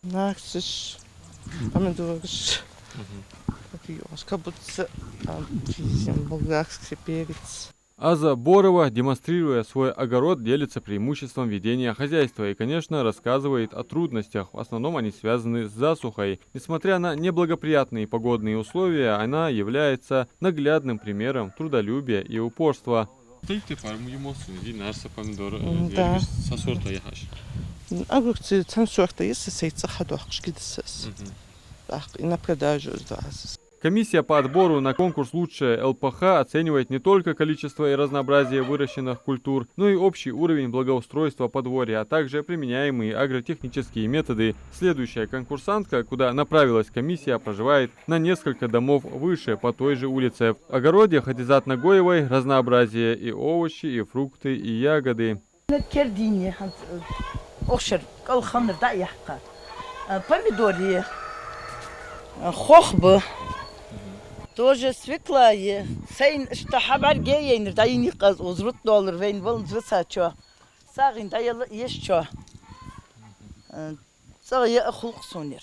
Нарцисс, помидорс, папиос, капуца, болгарский перец. Аза Борова, демонстрируя свой огород, делится преимуществом ведения хозяйства и, конечно, рассказывает о трудностях. В основном они связаны с засухой. Несмотря на неблагоприятные погодные условия, она является наглядным примером трудолюбия и упорства. Огурцы, танцорта, если сейца ходохшки десес. И на продажу сдаваться. Комиссия по отбору на конкурс «Лучшее ЛПХ» оценивает не только количество и разнообразие выращенных культур, но и общий уровень благоустройства подворья, а также применяемые агротехнические методы. Следующая конкурсантка, куда направилась комиссия, проживает на несколько домов выше по той же улице. В огороде Хадизат Нагоевой разнообразие и овощи, и фрукты, и ягоды. Помидоры, хохбы. Тоже свекла є. Сейн штахабар гейнер дайни қаз узрут доллар вейн вон звсачо. Сагин дайыл ешчо. Сагы хулқ сонер.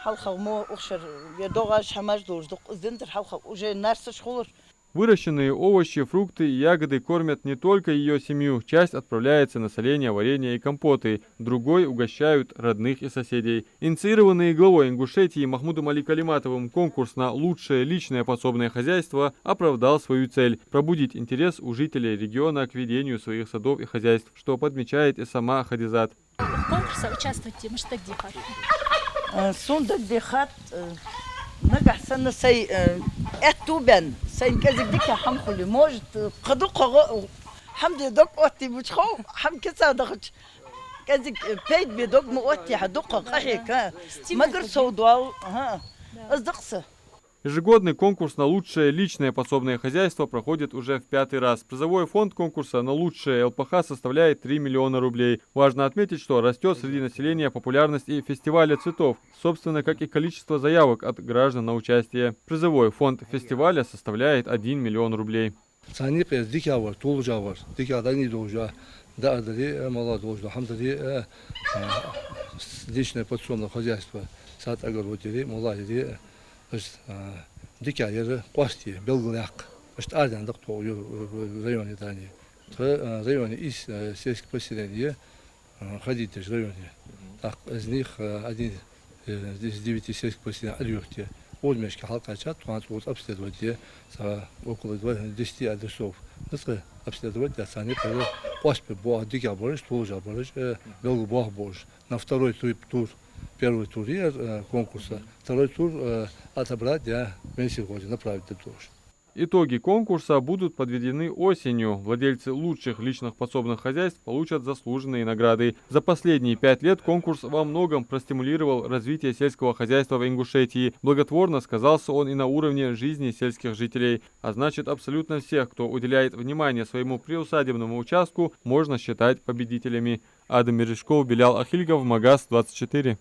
Халха мо охшер ведога шамаж долждук зендер халха уже нарсыш хулur. Выращенные овощи, фрукты и ягоды кормят не только ее семью, часть отправляется на соление, варенье и компоты, другой угощают родных и соседей. Инициированный главой Ингушетии Махмудом Али Калиматовым конкурс на лучшее личное подсобное хозяйство оправдал свою цель – пробудить интерес у жителей региона к ведению своих садов и хозяйств, что подмечает и сама Хадизат. В конкурсе участвуйте, может, где Сундак дехат нагасана сей этубен сей казик хамхули может қадуқ хамди док отти бучхо хам киса дахч казик пейд бедок му отти хадуқ қахика магар саудуал аздақса. Ежегодный конкурс на лучшее личное подсобное хозяйство проходит уже в 5-й раз. Призовой фонд конкурса на лучшее ЛПХ составляет 3 миллиона рублей. Важно отметить, что растет среди населения популярность и фестиваля цветов, собственно, как и количество заявок от граждан на участие. Призовой фонд фестиваля составляет 1 миллион рублей. Личное подсобное хозяйство, сад огородили, муладили. Дикая кости, белгуляк, что один доктор в районе Дании, в районе из сельского поселения ходить в районе. Так из них один из 9 сельских поселений Алюхте, Ольмешки, Халкачат, вот обследовать около 10 адресов. Обследовать, они провели коспи, бог, дикая борщ, тоже борщ, белгу бог борщ. На второй тур. Первый тур конкурса, второй тур отобрать для Менсельхозе, направить тоже. Итоги конкурса будут подведены осенью. Владельцы лучших личных подсобных хозяйств получат заслуженные награды. За последние 5 лет конкурс во многом простимулировал развитие сельского хозяйства в Ингушетии. Благотворно сказался он и на уровне жизни сельских жителей. А значит, абсолютно всех, кто уделяет внимание своему приусадебному участку, можно считать победителями. Адам Мережков, Белял Ахильгов, Магаз 24.